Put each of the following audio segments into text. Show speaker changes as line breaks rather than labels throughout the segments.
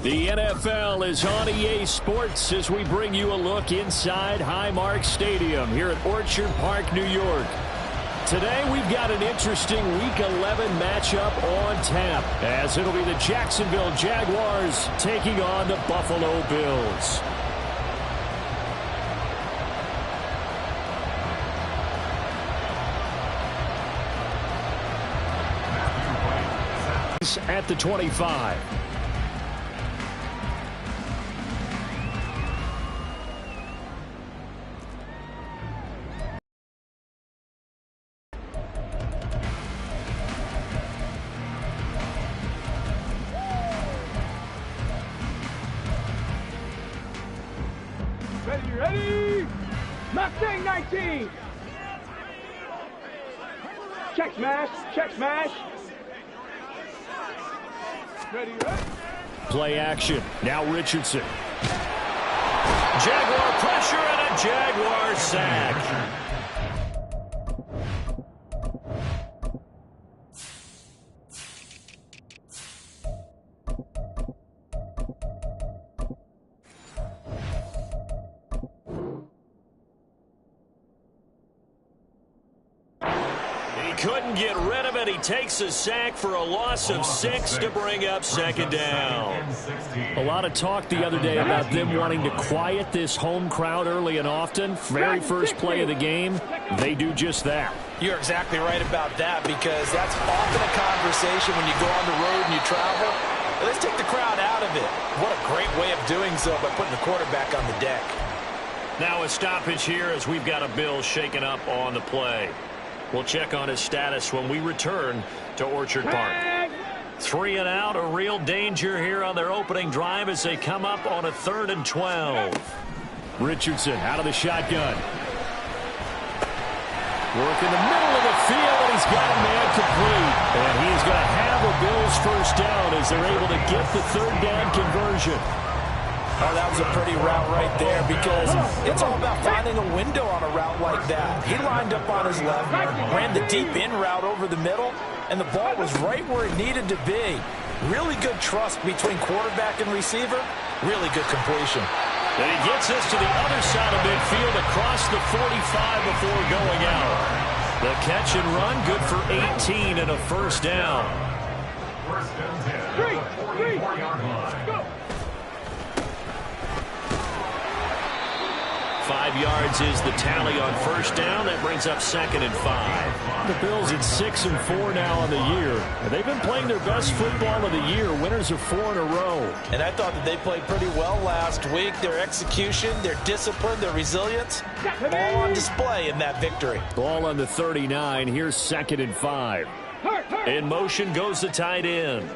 The NFL is on EA Sports as we bring you a look inside Highmark Stadium here at Orchard Park, New York. Today we've got an interesting Week 11 matchup on tap as it'll be the Jacksonville Jaguars taking on the Buffalo Bills. At the 25.
Ready? Mustang 19. Check smash. Ready.
Play action. Now Richardson. Jaguar pressure and a Jaguar sack. Couldn't get rid of it. He takes a sack for a loss of 6 to bring up second down. A lot of talk the other day about them wanting to quiet this home crowd early and often. Very first play of the game, they do just that.
You're exactly right about that, because that's often a conversation when you go on the road and you travel. Let's take the crowd out of it. What a great way of doing so by putting the quarterback on the deck.
Now a stoppage here as we've got a Bill shaken up on the play. We'll check on his status when we return to Orchard Park. 3 and out, a real danger here on their opening drive as they come up on a 3rd and 12. Richardson out of the shotgun. Work in the middle of the field, and he's got a man complete. And he's going to have a Bills first down as they're able to get the 3rd down conversion.
Oh, that was a pretty route right there, because it's all about finding a window on a route like that. He lined up on his left, ran the deep in route over the middle, and the ball was right where it needed to be. Really good trust between quarterback and receiver. Really good completion.
And he gets us to the other side of midfield across the 45 before going out. The catch and run, good for 18 and a first down.
First and 10. 44-yard line. Go.
5 yards is the tally on first down. That brings up 2nd and 5. The Bills at 6 and 4 now on the year. They've been playing their best football of the year. Winners of 4 in a row.
And I thought that they played pretty well last week. Their execution, their discipline, their resilience, all on display in that victory.
Ball on the 39. Here's 2nd and 5. In motion goes the tight end.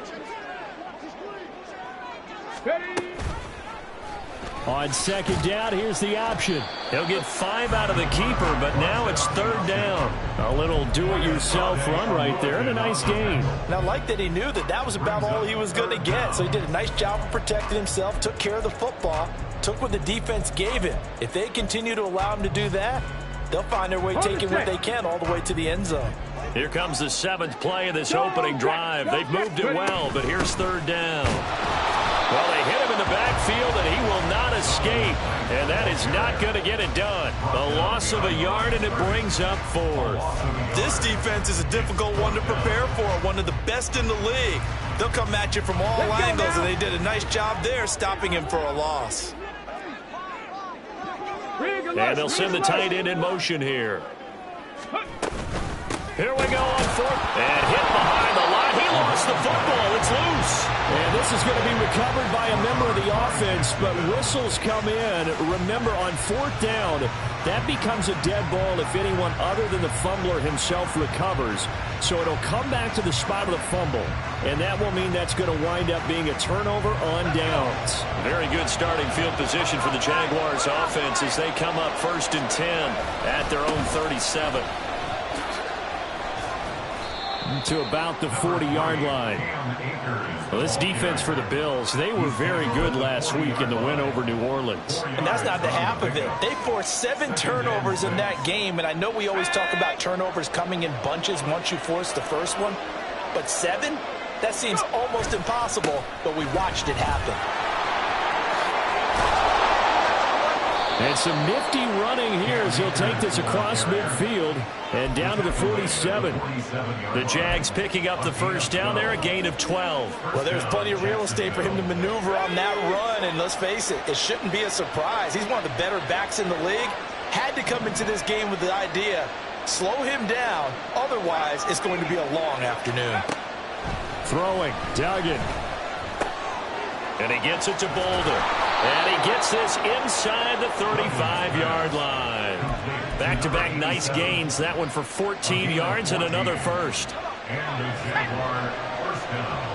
On 2nd down, here's the option. He'll get 5 out of the keeper, but now it's 3rd down. A little do-it-yourself run right there, and a nice gain.
And I like that he knew that that was about all he was going to get, so he did a nice job of protecting himself, took care of the football, took what the defense gave him. If they continue to allow him to do that, they'll find their way taking what they can all the way to the end zone.
Here comes the 7th play of this opening drive. They've moved it well, but here's 3rd down. Well, they hit him in the backfield, and he will not escape. And that is not going to get it done. A loss of a yard, and it brings up 4th.
This defense is a difficult one to prepare for, one of the best in the league. They'll come at you from all angles, and they did a nice job there stopping him for a loss.
And they'll send the tight end in motion here. Here we go on 4th. And hit behind the line. He lost the football. It's loose. And this is going to be recovered by a member of the offense, but whistles come in. Remember, on 4th down, that becomes a dead ball if anyone other than the fumbler himself recovers. So it'll come back to the spot of the fumble, and that will mean that's going to wind up being a turnover on downs. Very good starting field position for the Jaguars offense as they come up 1st and 10 at their own 37. To about the 40-yard line. Well, this defense for the Bills, they were very good last week in the win over New Orleans.
And that's not the half of it. They forced 7 turnovers in that game, and I know we always talk about turnovers coming in bunches once you force the first one, but 7? That seems almost impossible, but we watched it happen.
And some nifty running here as he'll take this across midfield and down to the 47. The Jags picking up the first down there, a gain of 12.
Well, there's plenty of real estate for him to maneuver on that run, and let's face it, it shouldn't be a surprise. He's one of the better backs in the league. Had to come into this game with the idea, slow him down, otherwise it's going to be a long afternoon.
Throwing, Duggan. And he gets it to Boulder. And he gets this inside the 35-yard line. Back-to-back nice gains. That one for 14 yards and another first.
And the Jaguar first down.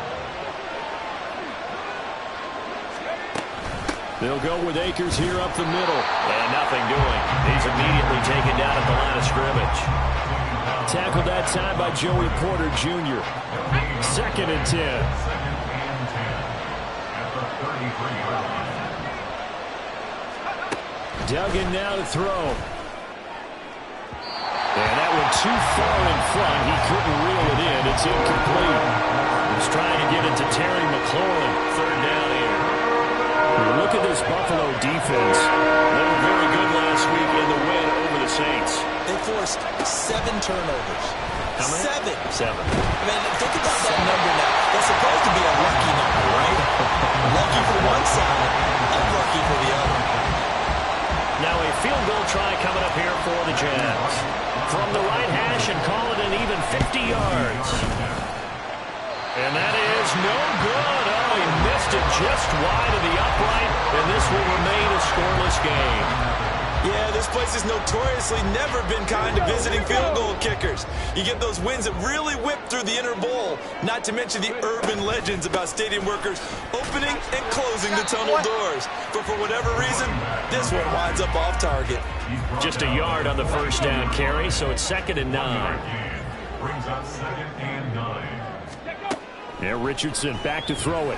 They'll go with Akers here up the middle. And nothing doing. He's immediately taken down at the line of scrimmage. Tackled that time by Joey Porter Jr. 2nd and 10. Duggan now to throw. And that one too far in front. He couldn't reel it in. It's incomplete. He's trying to get it to Terry McLaurin. 3rd down here. Look at this Buffalo defense. They were very good last week in the win over the Saints.
They forced 7 turnovers.
How many?
7. I mean, think about that number now. That's supposed to be a lucky number, right? Lucky for one side, unlucky for the other.
Now a field goal try coming up here for the Jags. From the right hash and call it an even 50 yards. And that is no good. Oh, he missed it just wide of the upright, and this will remain a scoreless game.
Yeah, this place has notoriously never been kind to visiting field goal kickers. You get those winds that really whip through the inner bowl, not to mention the urban legends about stadium workers opening and closing the tunnel doors. But for whatever reason, this one winds up off target.
Just a yard on the first down carry, so it's 2nd and 9.
Brings up 2nd and 9.
Yeah, Richardson back to throw it.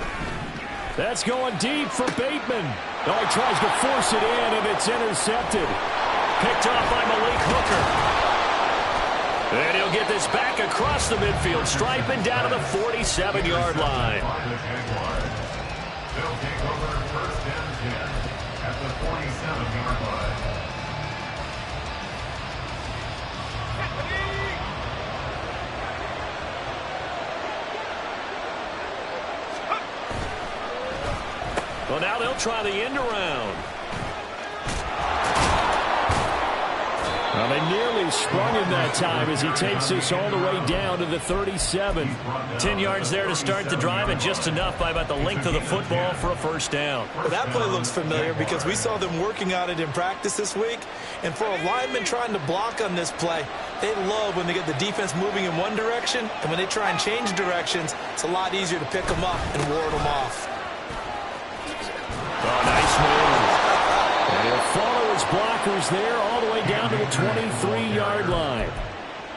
That's going deep for Bateman. Oh, he tries to force it in, and it's intercepted. Picked off by Malik Hooker. And he'll get this back across the midfield stripe and down to the 47-yard line.
They'll take over 1st and 10 at the 47-yard line.
Well, now they'll try the end around. Well, they nearly sprung him that time as he takes this all the way down to the 37. 10 yards there to start the drive, and just enough by about the length of the football for a first down.
Well, that play looks familiar because we saw them working on it in practice this week. And for a lineman trying to block on this play, they love when they get the defense moving in one direction, and when they try and change directions, it's a lot easier to pick them up and ward them off.
Oh, nice move. And he'll follow his blockers there all the way down to the 23-yard line.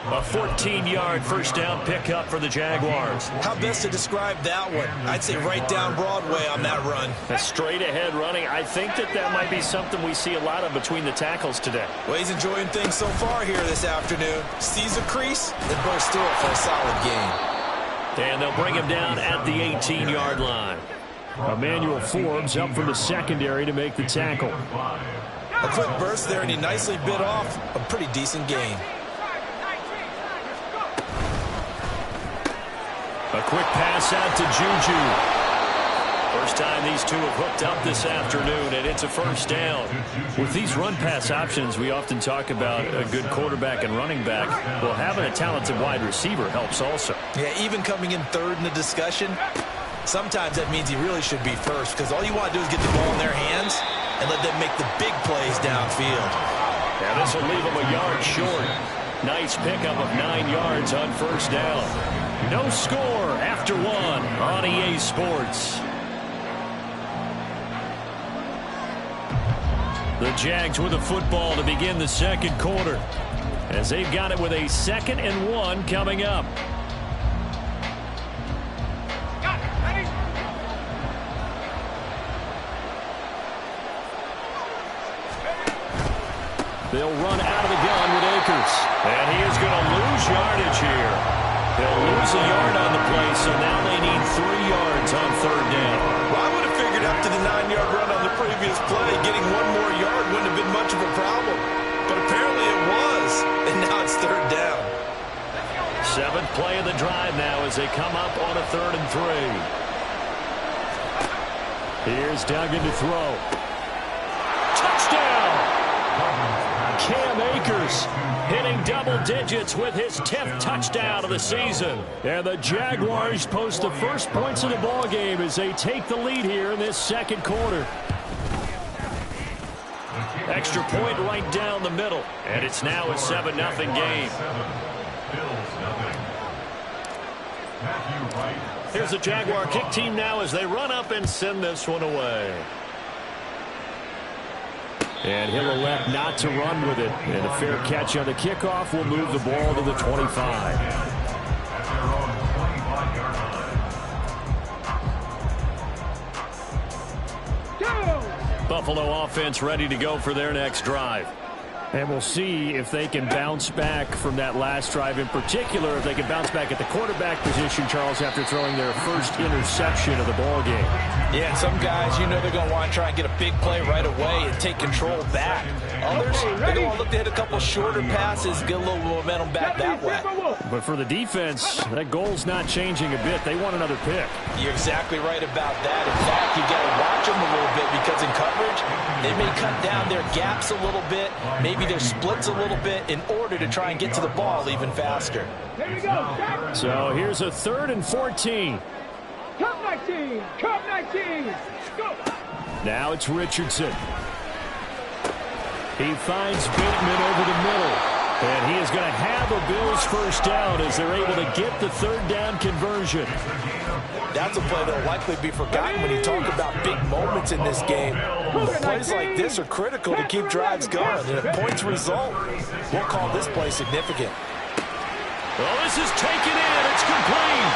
A 14-yard first down pickup for the Jaguars.
How best to describe that one? I'd say right down Broadway on that run.
A straight-ahead running. I think that might be something we see a lot of between the tackles today.
Well, he's enjoying things so far here this afternoon. Sees a crease, then bursts through it for a solid gain.
And they'll bring him down at the 18-yard line. Emmanuel Forbes up from the secondary to make the tackle.
A quick burst there, and he nicely bit off a pretty decent gain.
A quick pass out to Juju. First time these two have hooked up this afternoon, and it's a first down. With these run-pass options, we often talk about a good quarterback and running back. Well, having a talented wide receiver helps also.
Yeah, even coming in third in the discussion, sometimes that means he really should be first, because all you want to do is get the ball in their hands and let them make the big plays downfield.
Yeah, this will leave them a yard short. Nice pickup of 9 yards on first down. No score after one on EA Sports. The Jags with the football to begin the second quarter, as they've got it with a 2nd and 1 coming up. They'll run out of the gun with Akers. And he is going to lose yardage here. They'll lose a yard on the play, so now they need on third down.
Well, I would have figured after the 9-yard run on the previous play, getting one more yard wouldn't have been much of a problem. But apparently it was, and now it's third down.
7th play of the drive now as they come up on a 3rd and 3. Here's Duggan to throw. Touchdown! Cam Akers hitting double digits with his 10th touchdown of the season. And the Jaguars post the first points of the ball game as they take the lead here in this second quarter. Extra point right down the middle. And it's now a 7-0 game. Here's the Jaguar kick team now as they run up and send this one away. And he'll elect not to run with it. And a fair catch on the kickoff will move the ball to the 25. Buffalo offense ready to go for their next drive. And we'll see if they can bounce back from that last drive, in particular if they can bounce back at the quarterback position, Charles, after throwing their first interception of the ball game.
Yeah, and some guys, you know, they're going to want to try and get a big play right away and take control back. Others, they're going to look to hit a couple shorter passes, get a little momentum back that way.
But for the defense, that goal's not changing a bit. They want another pick.
You're exactly right about that. In fact, you got to watch them a little bit because in coverage, they may cut down their gaps a little bit, maybe their splits a little bit in order to try and get to the ball even faster.
So here's a 3rd and 14.
Come 19! Come 19! Go!
Now it's Richardson. He finds Bateman over the middle. And he is going to have a Bills first down as they're able to get the 3rd down conversion.
That's a play that will likely be forgotten when you talk about big moments in this game. But plays like this are critical to keep drives going. And if points result, we'll call this play significant.
Well, this is taken in. It's complete.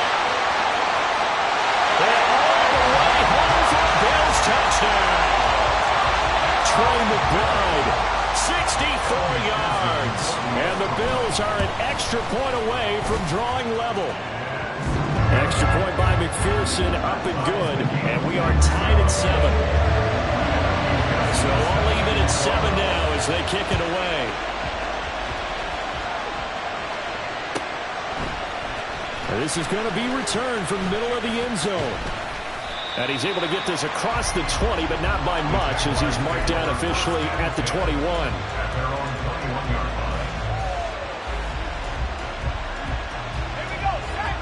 And all the way home for a Bills touchdown. Trey McBride, 64 yards. And the Bills are an extra point away from drawing level. Extra point by McPherson, up and good. And we are tied at 7. So all even at 7 now as they kick it away. And this is going to be returned from the middle of the end zone. And he's able to get this across the 20, but not by much as he's marked down officially at the 21.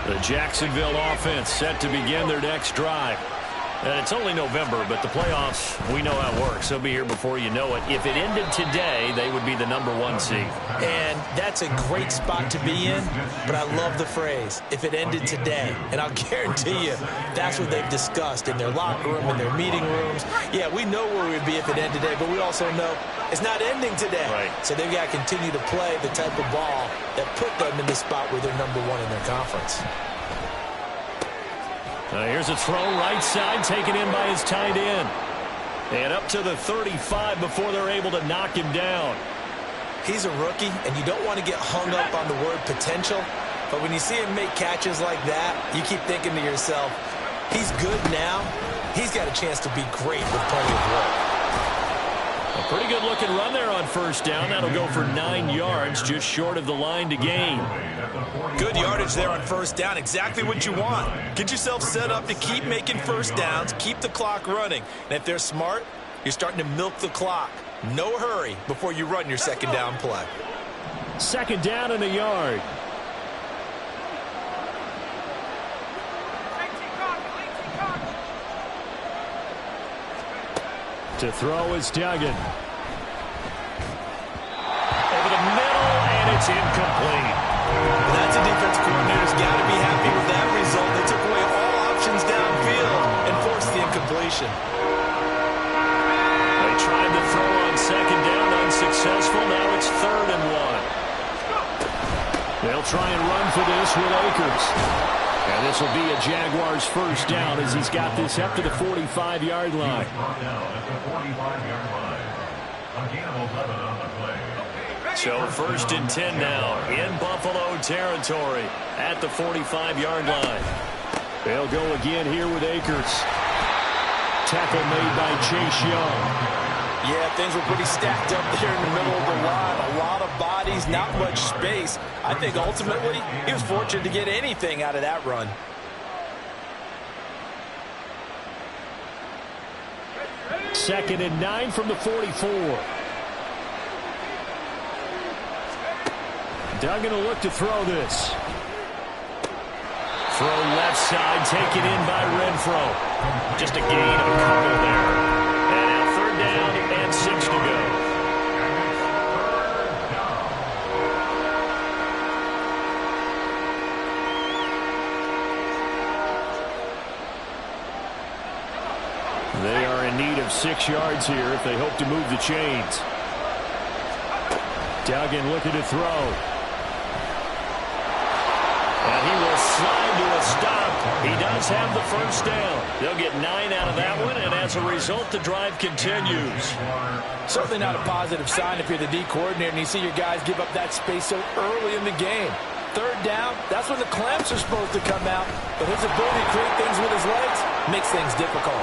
The Jacksonville offense set to begin their next drive. And it's only November, but the playoffs, we know how it works. They'll be here before you know it. If it ended today, they would be the #1 seed.
And that's a great spot to be in, but I love the phrase, if it ended today. And I'll guarantee you, that's what they've discussed in their locker room, in their meeting rooms. Yeah, we know where we'd be if it ended today, but we also know it's not ending today.
Right.
So they've got to continue to play the type of ball that put them in the spot where they're #1 in their conference.
Here's a throw right side taken in by his tight end. And up to the 35 before they're able to knock him down.
He's a rookie, and you don't want to get hung up on the word potential. But when you see him make catches like that, you keep thinking to yourself, he's good now. He's got a chance to be great with plenty of work.
A pretty good looking run there on first down. That'll go for 9 yards, just short of the line to gain.
Good yardage there on first down. Exactly what you want. Get yourself set up to keep making first downs, keep the clock running. And if they're smart, you're starting to milk the clock. No hurry before you run your second down play.
2nd down and a yard. To throw is Duggan. Over the middle, and it's incomplete.
That's a defense coordinator's got to be happy with that result. They took away all options downfield and forced the incompletion.
They tried to throw on 2nd down, unsuccessful. Now it's 3rd and 1. They'll try and run for this with Akers. And this will be a Jaguars first down as he's got this up to the 45-yard line. So 1st and 10 now in Buffalo territory at the 45-yard line. They'll go again here with Akers. Tackle made by Chase Young.
Yeah, things were pretty stacked up there in the middle of the line. A lot of bodies, not much space. I think ultimately he was fortunate to get anything out of that run.
Second and 9 from the 44. Duggan will look to throw this. Throw left side, taken in by Renfro. Just a gain of a couple there. And now third down and 6 to go. They are in need of 6 yards here if they hope to move the chains. Duggan looking to throw. And he will slide to a stop. He does have the first down. They'll get 9 out of that one, and as a result, the drive continues.
Certainly not a positive sign if you're the D coordinator and you see your guys give up that space so early in the game. Third down, that's when the clamps are supposed to come out, but his ability to create things with his legs makes things difficult.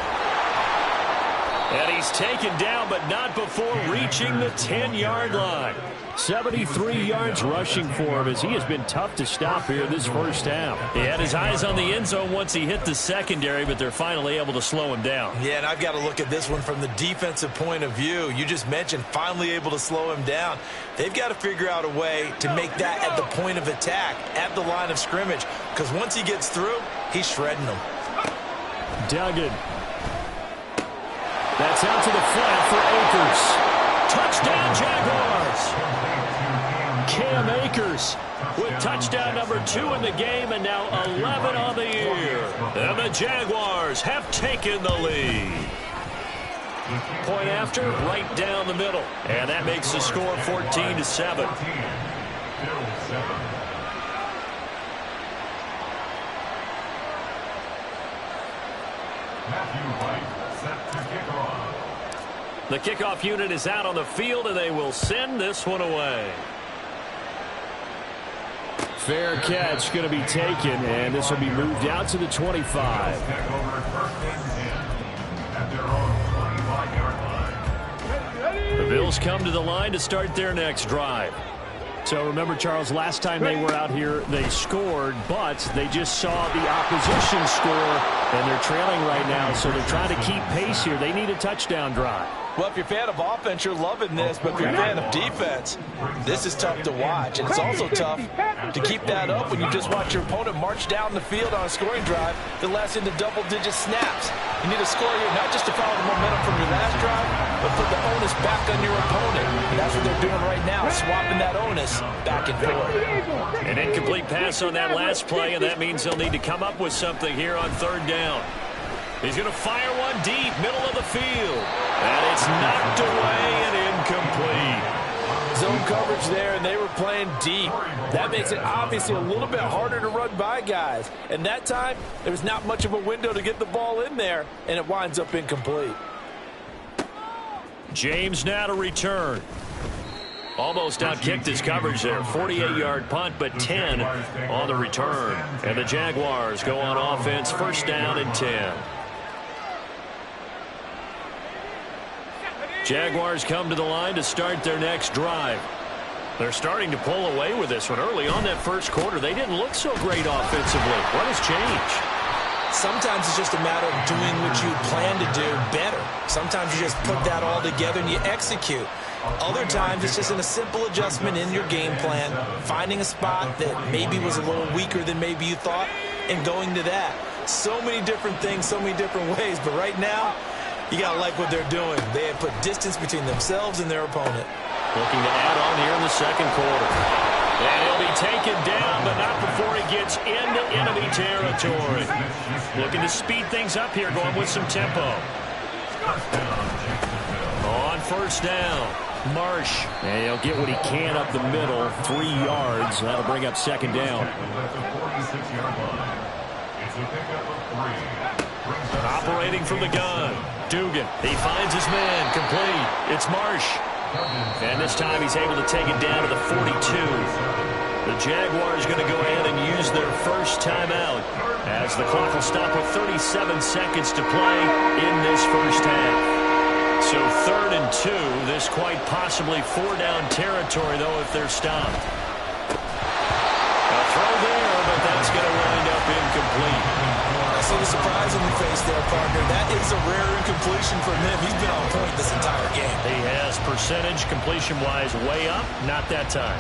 And he's taken down, but not before reaching the 10-yard line. 73 yards rushing for him as he has been tough to stop here this first half. He had his eyes on the end zone once he hit the secondary, but they're finally able to slow him down.
Yeah, and I've got to look at this one from the defensive point of view. You just mentioned finally able to slow him down. They've got to figure out a way to make that at the point of attack, at the line of scrimmage, because once he gets through, he's shredding them.
Duggan. That's out to the flat for Akers. Touchdown, Jaguars. Cam Akers with touchdown number 2 in the game and now 11 on the year. And the Jaguars have taken the lead. Point after, right down the middle. And that makes the score 14-7. The kickoff unit is out on the field, and they will send this one away. Fair catch going to be taken, and this will be moved out to the 25. The Bills come to the line to start their next drive. So remember, Charles, last time they were out here, they scored, but they just saw the opposition score, and they're trailing right now, so they're trying to keep pace here. They need a touchdown drive.
Well, if you're a fan of offense, you're loving this, but if you're a fan of defense, this is tough to watch. And it's also tough to keep that up when you just watch your opponent march down the field on a scoring drive that lasts into double-digit snaps. You need to score here not just to follow the momentum from your last drive, but put the onus back on your opponent. And that's what they're doing right now, swapping that onus back and forth.
An incomplete pass on that last play, and that means they'll need to come up with something here on third down. He's going to fire one deep, middle of the field. And it's knocked away and incomplete.
Zone coverage there, and they were playing deep. That makes it obviously a little bit harder to run by guys. And that time, there was not much of a window to get the ball in there, and it winds up incomplete.
James now to return. Almost outkicked his coverage there. 48-yard punt, but 10 on the return. And the Jaguars go on offense, first down and 10. Jaguars come to the line to start their next drive. They're starting to pull away with this one. Early on that first quarter, they didn't look so great offensively. What has changed?
Sometimes it's just a matter of doing what you plan to do better. Sometimes you just put that all together and you execute. Other times it's just a simple adjustment in your game plan, finding a spot that maybe was a little weaker than maybe you thought, and going to that. So many different things, so many different ways, but right now, you got to like what they're doing. They have put distance between themselves and their opponent.
Looking to add on here in the second quarter. And he'll be taken down, but not before he gets into enemy territory. Looking to speed things up here, going with some tempo. On first down, Marsh. And he'll get what he can up the middle, 3 yards. That'll bring up second down. Operating from the gun. Dugan, he finds his man, complete. It's Marsh. And this time he's able to take it down to the 42. The Jaguars going to go ahead and use their first timeout as the clock will stop with 37 seconds to play in this first half. So 3rd and 2. This quite possibly 4-down territory, though, if they're stopped. A throw there, but that's going to wind up incomplete.
I see the surprise on your face there, partner. That is a rare incompletion from him. He's been on point this entire game.
He has percentage completion-wise way up. Not that time.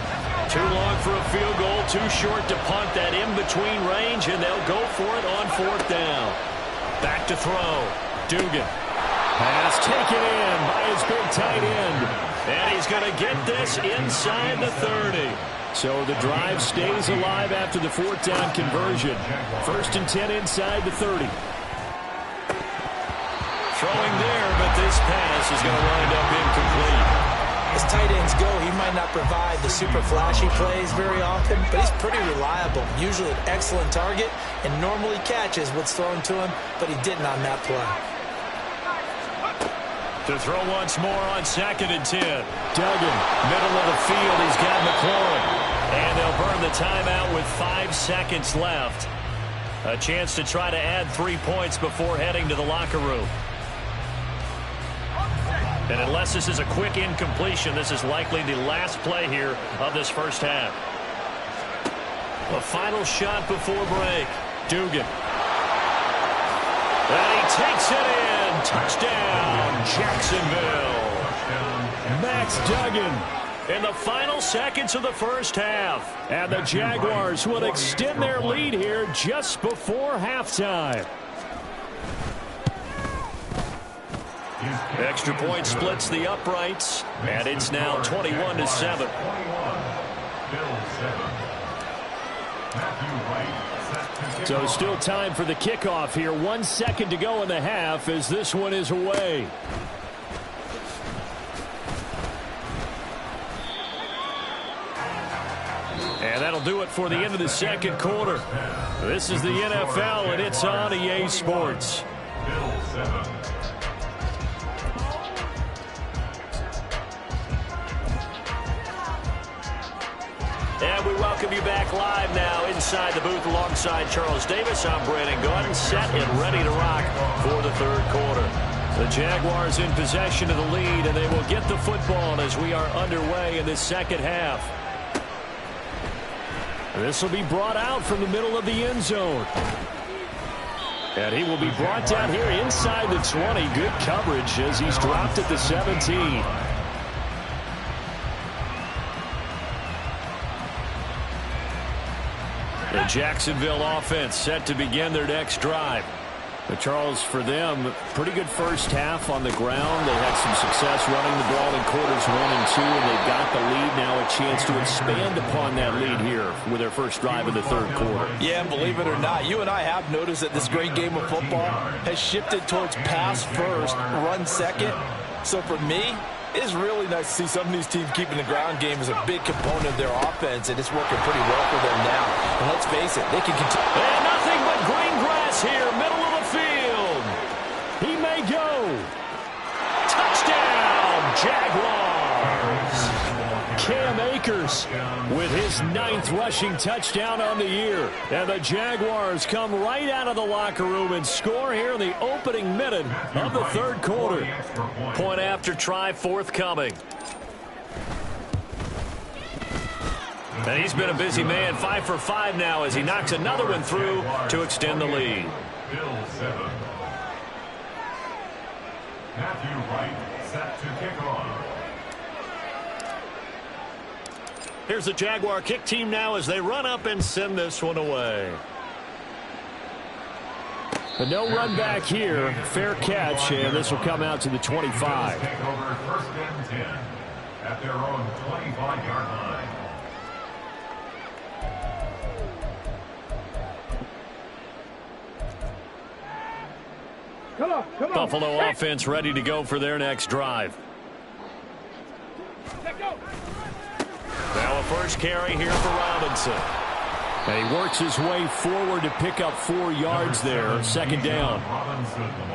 Too long for a field goal. Too short to punt that in-between range, and they'll go for it on 4th down. Back to throw. Dugan. Pass taken in by his big tight end. And he's going to get this inside the 30. So the drive stays alive after the 4th down conversion. 1st and 10 inside the 30. Throwing there, but this pass is going to wind up incomplete.
As tight ends go, he might not provide the super flashy plays very often, but he's pretty reliable. Usually an excellent target and normally catches what's thrown to him, but he didn't on that play.
To throw once more on 2nd and 10. Duggan, middle of the field. He's got McLaurin. And they'll burn the timeout with 5 seconds left. A chance to try to add 3 points before heading to the locker room. And unless this is a quick incompletion, this is likely the last play here of this first half. A final shot before break. Dugan. And he takes it in. Touchdown, Jacksonville. Max Duggan in the final seconds of the first half. And the Jaguars will extend their lead here just before halftime. Extra point splits the uprights, and it's now 21-7. So still time for the kickoff here. 1 second to go in the half as this one is away. And that'll do it for the end of the second quarter. This is the NFL, and it's on EA Sports. And we welcome you back live now inside the booth alongside Charles Davis. I'm Brandon Gordon, set and ready to rock for the third quarter. The Jaguars in possession of the lead, and they will get the football as we are underway in the second half. This will be brought out from the middle of the end zone. And he will be brought down here inside the 20. Good coverage as he's dropped at the 17. The Jacksonville offense set to begin their next drive. But Charles, for them, pretty good first half on the ground. They had some success running the ball in quarters 1 and 2, and they've got the lead now, a chance to expand upon that lead here with their first drive of the third quarter.
Yeah, and believe it or not, you and I have noticed that this great game of football has shifted towards pass first, run second. So for me, it is really nice to see some of these teams keeping the ground game as a big component of their offense, and it's working pretty well for them now. And let's face it, they can continue.
And nothing but green grass here, middle of the field. He may go. Touchdown, Jaguars. Cam Akers with his 9th rushing touchdown on the year. And the Jaguars come right out of the locker room and score here in the opening minute of the third quarter. Point after try forthcoming. And he's been a busy man, 5 for 5 now as he knocks another one through to extend the lead.
Bill 7. Matthew Wright set to kick off.
Here's the Jaguar kick team now as they run up and send this one away. But no run back here. Fair catch, and this will come out to the 25.
Take over 1st and 10 at their own 25-yard line.
Come on.
Buffalo offense ready to go for their next drive.
Let go.
Now a first carry here for Robinson. And he works his way forward to pick up 4 yards there, second down.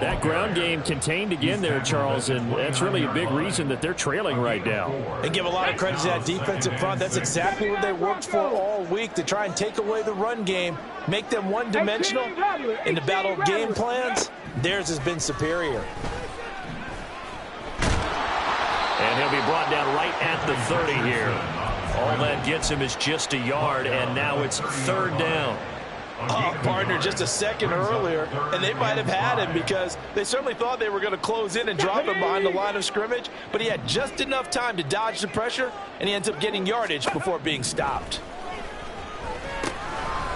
That ground game contained again there, Charles, and that's really a big reason that they're trailing right now.
And give a lot of credit to that defensive front. That's exactly what they worked for all week, to try and take away the run game, make them one-dimensional. In the battle of game plans, theirs has been superior.
And he'll be brought down right at the 30 here. All that gets him is just a yard, and now it's third down.
Oh, partner, just a second earlier, and they might have had him because they certainly thought they were going to close in and drop him behind the line of scrimmage, but he had just enough time to dodge the pressure, and he ends up getting yardage before being stopped.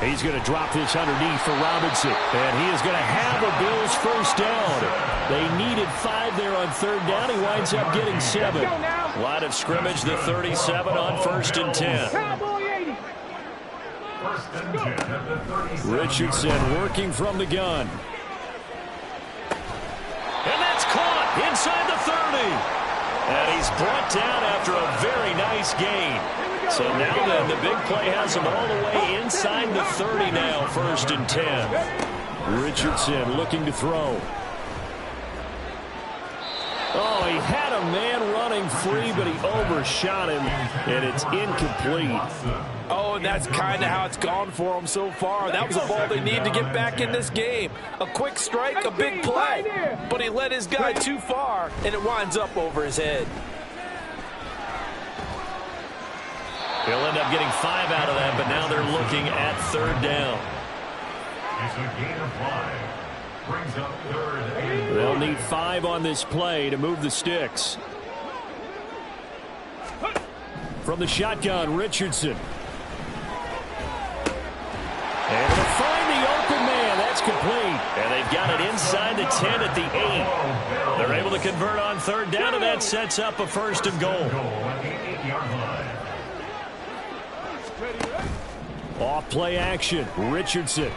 He's going to drop this underneath for Robinson, and he is going to have a Bills first down. They needed 5 there on third down. He winds up getting 7. Line of scrimmage, the 37 on first and 10. Richardson working from the gun. And that's caught inside the 30. And he's brought down after a very nice gain. So now then, the big play has him all the way inside the 30 now, first and 10. Richardson looking to throw. Oh, he had a man running free, but he overshot him, and it's incomplete.
Oh, and that's kind of how it's gone for him so far. That was a ball they need to get back in this game. A quick strike, a big play. But he led his guy too far, and it winds up over his head.
He'll end up getting 5 out of that, but now they're looking at third down.
It's a gain of 5. Brings up third and
They'll need 5 on this play to move the sticks. From the shotgun, Richardson. Able to find the open man. That's complete. And they've got it inside the 10 at the 8. They're able to convert on third down, and that sets up a first and goal. Off play action, Richardson.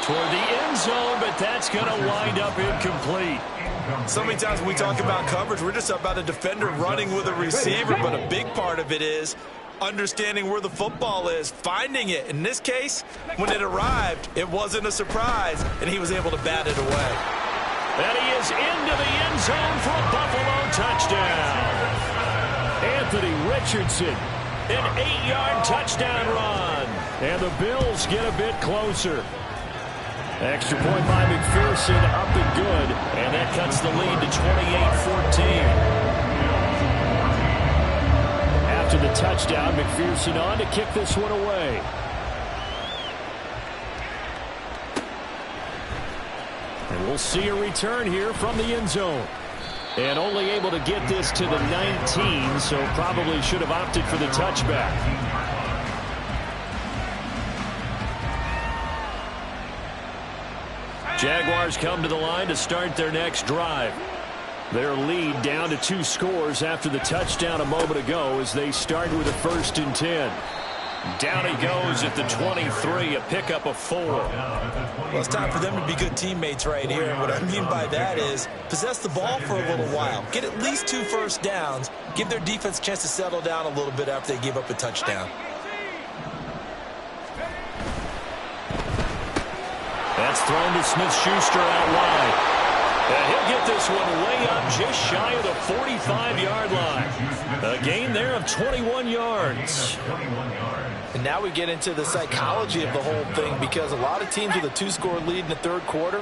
Toward the end zone, but that's going to wind up incomplete.
So many times when we talk about coverage, we're just about a defender running with a receiver, but a big part of it is understanding where the football is, finding it. In this case, when it arrived, it wasn't a surprise, and he was able to bat it away.
And he is into the end zone for a Buffalo touchdown. Anthony Richardson, an 8-yard touchdown run. And the Bills get a bit closer. Extra point by McPherson, up and good. And that cuts the lead to 28-14. After the touchdown, McPherson on to kick this one away. And we'll see a return here from the end zone. And only able to get this to the 19, so probably should have opted for the touchback. Jaguars come to the line to start their next drive. Their lead down to 2 scores after the touchdown a moment ago as they start with a first and 10. Down he goes at the 23, a pickup of 4.
Well, it's time for them to be good teammates right here. And what I mean by that is possess the ball for a little while. Get at least 2 first downs. Give their defense a chance to settle down a little bit after they give up a touchdown.
That's thrown to Smith-Schuster out wide. And he'll get this one way up just shy of the 45-yard line. A gain there of 21 yards.
And now we get into the psychology of the whole thing, because a lot of teams with a 2-score lead in the third quarter,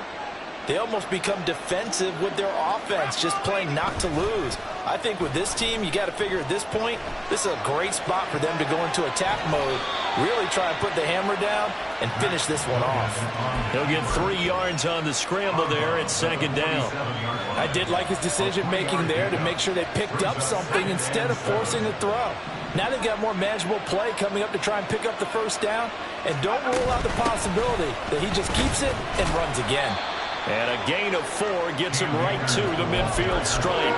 they almost become defensive with their offense, just playing not to lose. I think with this team, you got to figure at this point, this is a great spot for them to go into attack mode, really try and put the hammer down and finish this one off.
He'll get 3 yards on the scramble there at second down.
I did like his decision-making there to make sure they picked up something instead of forcing the throw. Now they've got more manageable play coming up to try and pick up the first down, and don't rule out the possibility that he just keeps it and runs again.
And a gain of 4 gets him right to the midfield stripe.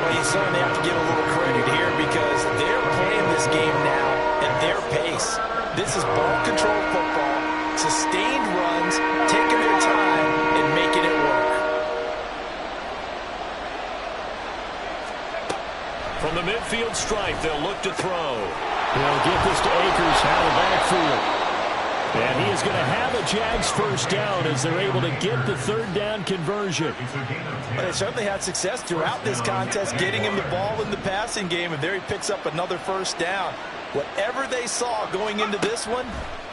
Well, you certainly have to give a little credit here because they're playing this game now at their pace. This is ball control football, sustained runs, taking their time and making it work.
From the midfield stripe, they'll look to throw. He'll get this to Akers out of the backfield. And he is going to have a Jags first down as they're able to get the third down conversion.
Well, they certainly had success throughout this contest getting him the ball in the passing game, and there he picks up another first down. Whatever they saw going into this one,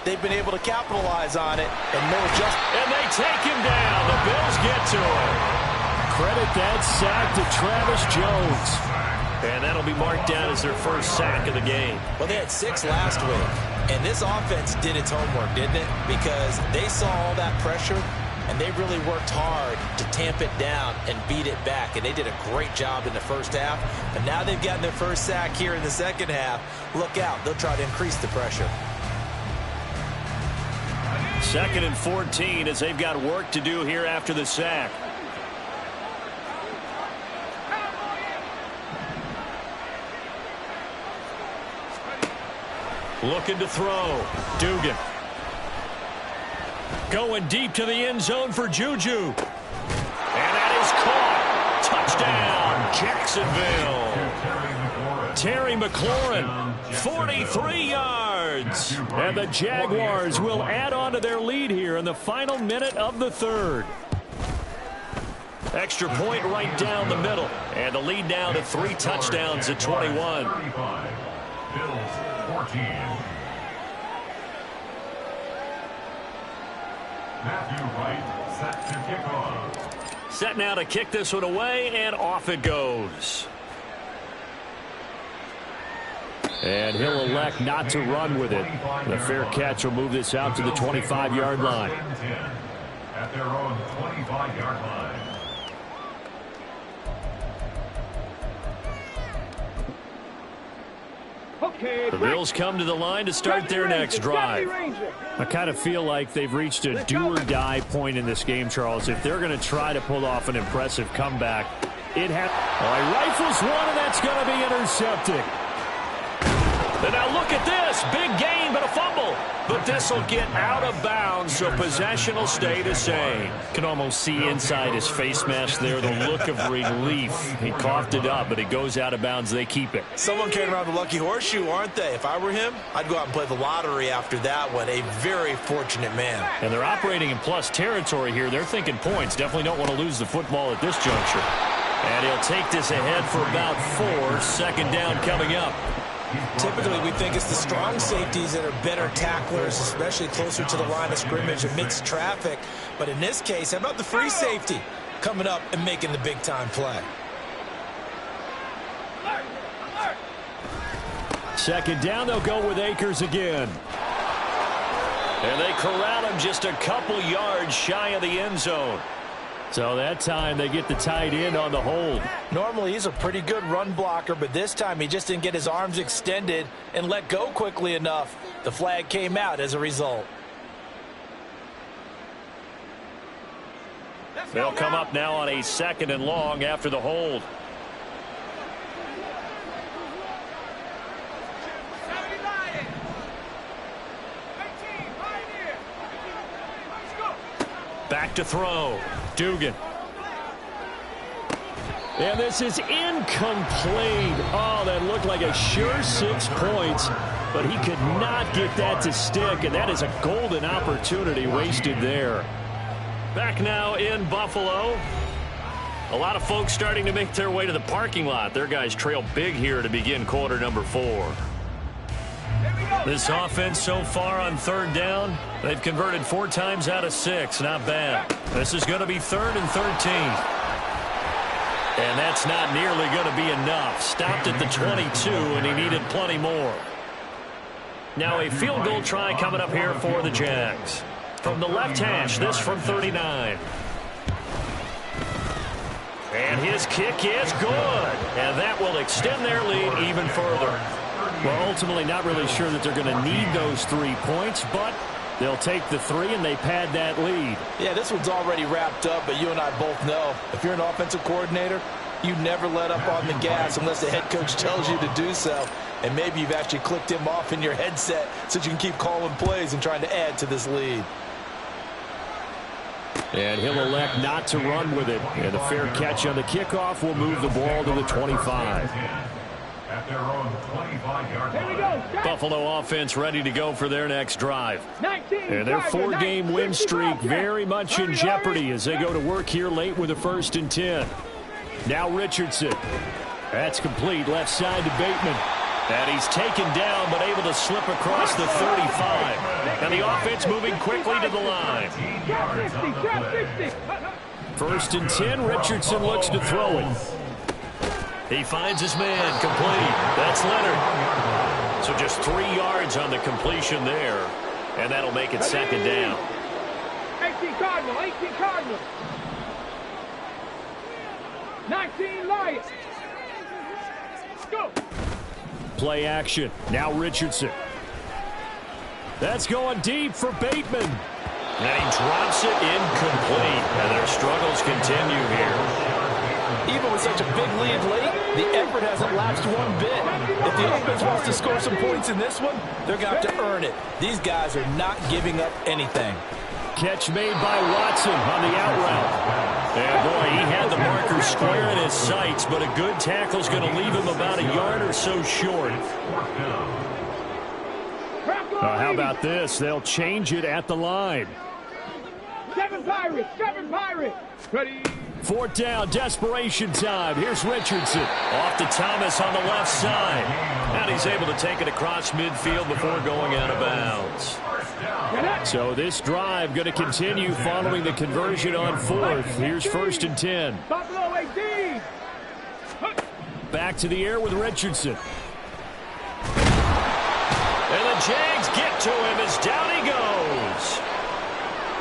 they've been able to capitalize on it.
And they take him down. The Bills get to him. Credit that sack to Travis Jones. And that'll be marked down as their first sack of the game.
Well, they had 6 last week, and this offense did its homework, didn't it? Because they saw all that pressure, and they really worked hard to tamp it down and beat it back. And they did a great job in the first half. But now they've gotten their first sack here in the second half. Look out. They'll try to increase the pressure.
2nd and 14 as they've got work to do here after the sack. Looking to throw. Dugan. Going deep to the end zone for Juju. And that is caught. Touchdown, Jacksonville. Terry McLaurin, 43 yards. And the Jaguars will add on to their lead here in the final minute of the third. Extra point right down the middle. And the lead now to 3 touchdowns at 21.
Bills 14. Matthew Wright set to kick off.
Set now to kick this one away, and off it goes. And he'll elect not to run with it. The fair catch will move this out to the 25-yard line.
At their own 25-yard line.
The Bills come to the line to start their next drive. I kind of feel like they've reached a do-or-die point in this game, Charles. If they're going to try to pull off an impressive comeback, it has. He rifles one, and that's going to be intercepted. And now look at this. Big gain, but a fumble. But this will get out of bounds, so possession will stay the same. Can almost see inside his face mask there the look of relief. He coughed it up, but it goes out of bounds. They keep it.
Someone came around the lucky horseshoe, aren't they? If I were him, I'd go out and play the lottery after that one. A very fortunate man.
And they're operating in plus territory here. They're thinking points. Definitely don't want to lose the football at this juncture. And he'll take this ahead for about 4. Second down coming up.
Typically, we think it's the strong safeties that are better tacklers, especially closer to the line of scrimmage amidst traffic. But in this case, how about the free safety coming up and making the big-time play?
Second down, they'll go with Akers again. And they corral him just a couple yards shy of the end zone. So that time they get the tight end on the hold.
Normally he's a pretty good run blocker, but this time he just didn't get his arms extended and let go quickly enough. The flag came out as a result.
They'll come up now on a 2nd and long after the hold. Back to throw. Dugan. And this is incomplete. Oh, that looked like a sure 6 points, but he could not get that to stick, and that is a golden opportunity wasted there. Back now in Buffalo. A lot of folks starting to make their way to the parking lot. Their guys trail big here to begin quarter number 4. This offense so far on 3rd down, they've converted 4 times out of 6. Not bad. This is going to be 3rd and 13. And that's not nearly going to be enough. Stopped at the 22, and he needed plenty more. Now a field goal try coming up here for the Jags. From the left hash, this from 39. And his kick is good. And that will extend their lead even further. Well, ultimately not really sure that they're going to need those 3 points, but they'll take the 3 and they pad that lead.
Yeah, this one's already wrapped up, but you and I both know if you're an offensive coordinator, you never let up on the gas unless the head coach tells you to do so. And maybe you've actually clicked him off in your headset so you can keep calling plays and trying to add to this lead.
And he'll elect not to run with it. And a fair catch on the kickoff will move the ball to the 25.
at their own 25-yard line.
Here we go. Set.
Buffalo offense ready to go for their next drive.
19.
And their four-game win streak very much in jeopardy as they go to work here late with a 1st and 10. Now Richardson. That's complete left side to Bateman. And he's taken down but able to slip across the 35. And the offense moving quickly to the line. 1st and 10. Richardson looks to throw it. He finds his man, complete. That's Leonard. So just 3 yards on the completion there. And that'll make it 2nd down.
18 Cardinal, 18 Cardinal. 19 Lions. Go.
Play action. Now Richardson. That's going deep for Bateman. And he drops it incomplete. And their struggles continue here.
Even with such a big lead late, the effort hasn't lapsed one bit. If the offense wants to score some points in this one, they're going to have to earn it. These guys are not giving up anything.
Catch made by Watson on the out route. And boy, he had the marker square in his sights, but a good tackle is going to leave him about a yard or so short. How about this? They'll change it at the line.
7 Pirates, 7 Pirates. Ready.
4th down, desperation time. Here's Richardson. Off to Thomas on the left side. And he's able to take it across midfield before going out of bounds. So this drive going to continue following the conversion on 4th. Here's 1st and 10.
Buffalo 18.
Back to the air with Richardson. And the Jags get to him as down he goes.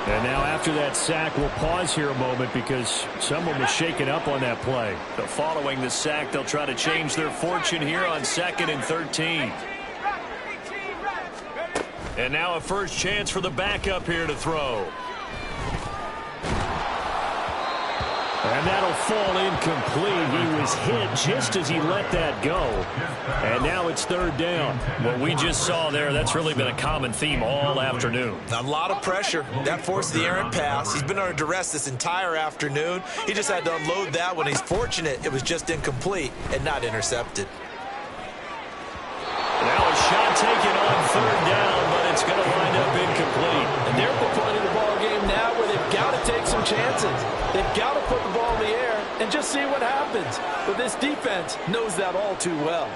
And now after that sack, we'll pause here a moment because someone was shaken up on that play. But following the sack, they'll try to change their fortune here on 2nd and 13. And now a first chance for the backup here to throw. And that'll fall incomplete. He was hit just as he let that go. And now it's 3rd down. What we just saw there, that's really been a common theme all afternoon.
A lot of pressure. That forced the errant pass. He's been under duress this entire afternoon. He just had to unload that one. He's fortunate it was just incomplete and not intercepted.
Now a shot taken on 3rd down, but it's going to wind up incomplete.
And they're at the point of the ball game now where they've got to take some chances. They've got to put the ball in the air and just see what happens. But this defense knows that all too well.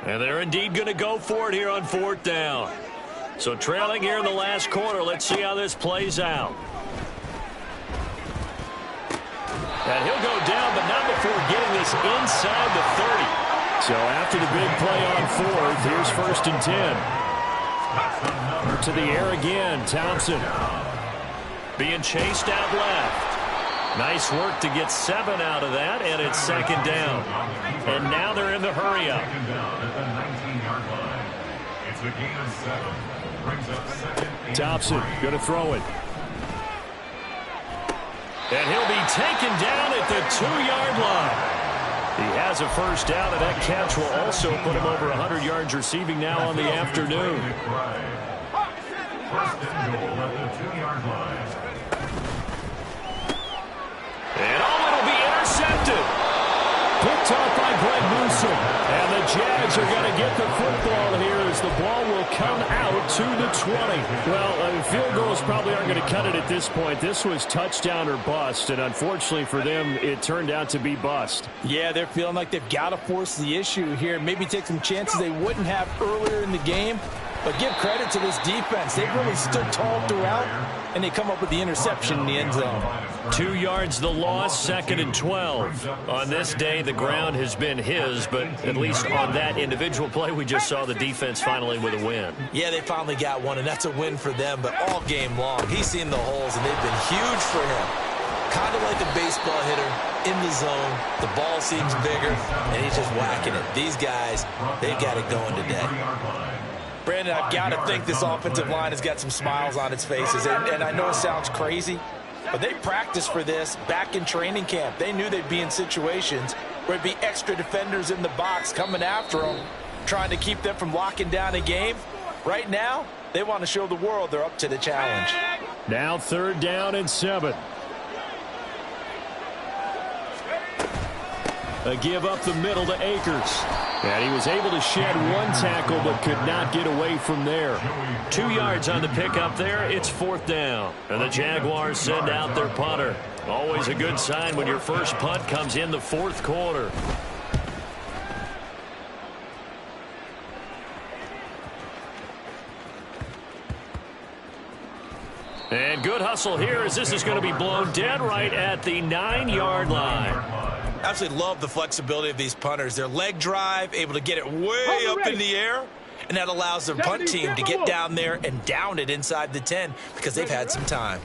And they're indeed going to go for it here on 4th down. So trailing here in the last quarter, let's see how this plays out. And he'll go down, but not before getting this inside the 30. So after the big play on 4th, here's 1st and 10. To the air again, Thompson. Being chased out left. Nice work to get 7 out of that, and it's 2nd down. And now they're in the hurry up.
It's a gain of 7. Brings up 2nd.
Thompson going to throw it. And he'll be taken down at the 2-yard line. He has a first down, and that catch will also put him over 100 yards receiving now on the afternoon.
First and goal at the 2-yard line.
And it'll be intercepted. Picked off by Greg Newsom. And the Jags are going to get the football here as the ball will come out to the 20. Well, field goals probably aren't going to cut it at this point. This was touchdown or bust, and unfortunately for them, it turned out to be bust.
Yeah, they're feeling like they've got to force the issue here. Maybe take some chances they wouldn't have earlier in the game. But give credit to this defense. They've really stood tall throughout, and they come up with the interception in the end zone.
2 yards the loss, 2nd and 12. On this day, the ground has been his, but at least on that individual play, we just saw the defense finally with a win.
Yeah, they finally got one, and that's a win for them, but all game long, he's seen the holes, and they've been huge for him. Kind of like a baseball hitter in the zone. The ball seems bigger, and he's just whacking it. These guys, they've got it going today.
Brandon, I've got to think this offensive line has got some smiles on its faces. And I know it sounds crazy, but they practiced for this back in training camp. They knew they'd be in situations where there'd be extra defenders in the box coming after them, trying to keep them from locking down a game. Right now, they want to show the world they're up to the challenge.
Now 3rd down and 7. A give up the middle to Akers. And he was able to shed 1 tackle but could not get away from there.
2 yards on the pickup there. It's 4th down. And the Jaguars send out their punter. Always a good sign when your first punt comes in the 4th quarter. And good hustle here as this is going to be blown dead right at the 9-yard line.
Absolutely love the flexibility of these punters. Their leg drive, able to get it way up in the air, and that allows the punt team to get down there and down it inside the 10 because they've had some time.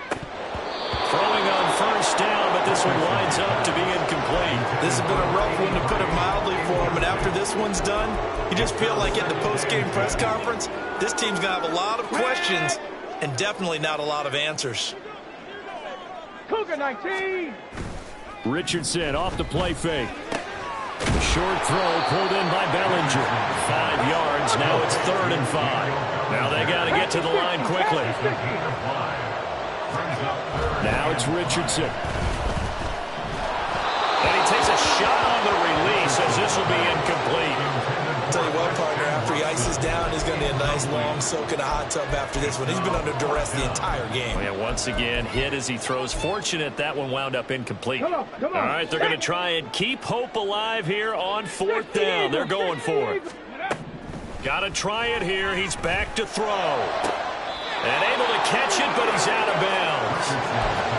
Throwing on 1st down, but this one winds up to be incomplete.
This has been a rough one, to put it mildly, for him, and after this one's done, you just feel like at the post-game press conference, this team's going to have a lot of questions and definitely not a lot of answers.
Cougar 19.
Richardson off the play fake. Short throw pulled in by Bellinger. 5 yards. Now it's 3rd and 5. Now they got to get to the line quickly. Now it's Richardson.
And he takes a shot on the release as this will be incomplete.
Tell you what, partner, after he ices down, he's going to be a nice long soak in a hot tub after this one. He's been under duress the entire game.
And once again, hit as he throws. Fortunate that one wound up incomplete.
Come on.
All right, they're going to try and keep hope alive here on 4th down. They're going for it. Got to try it here. He's back to throw. And able to catch it, but he's out of bounds.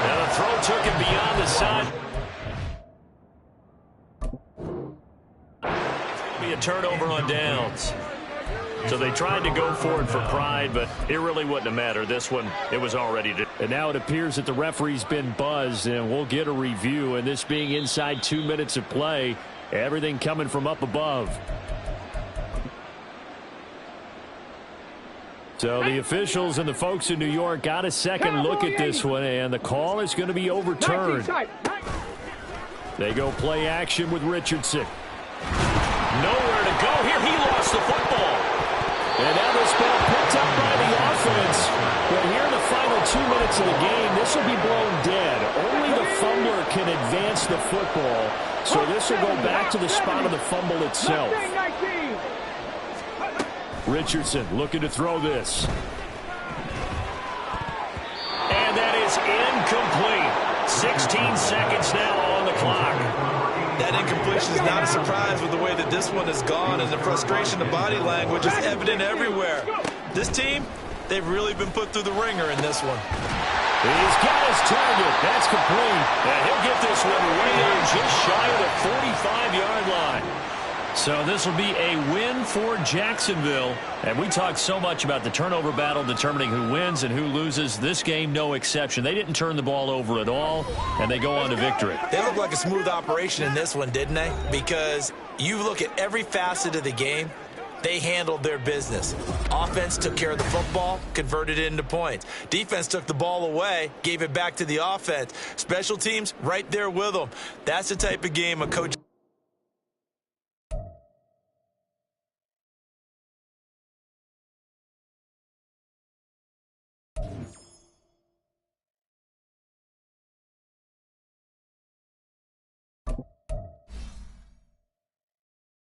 Now the throw took him beyond the side. Be a turnover on downs. So they tried to go for it for pride, but it really wouldn't have mattered. This one, it was already.
And now it appears that the referee's been buzzed, and we'll get a review. And this being inside 2 minutes of play, everything coming from up above. So the officials and the folks in New York got a second look at this one, and the call is going to be overturned. They go play action with Richardson.
Nowhere to go here. He lost the football.
And now this ball picked up by the offense. But here in the final 2 minutes of the game, this will be blown dead. Only the fumbler can advance the football. So this will go back to the spot of the fumble itself. Richardson looking to throw this.
And that is incomplete. 16 seconds now on the clock.
That incompletion is not a surprise with the way that this one has gone, and the frustration of body language is evident everywhere. This team, they've really been put through the ringer in this one.
He's got his target. That's complete.
And he'll get this one way in just shy of the 45-yard line. So this will be a win for Jacksonville. And we talked so much about the turnover battle determining who wins and who loses. This game, no exception. They didn't turn the ball over at all, and they go on to victory.
They look like a smooth operation in this one, didn't they? Because you look at every facet of the game, they handled their business. Offense took care of the football, converted it into points. Defense took the ball away, gave it back to the offense. Special teams, right there with them. That's the type of game a coach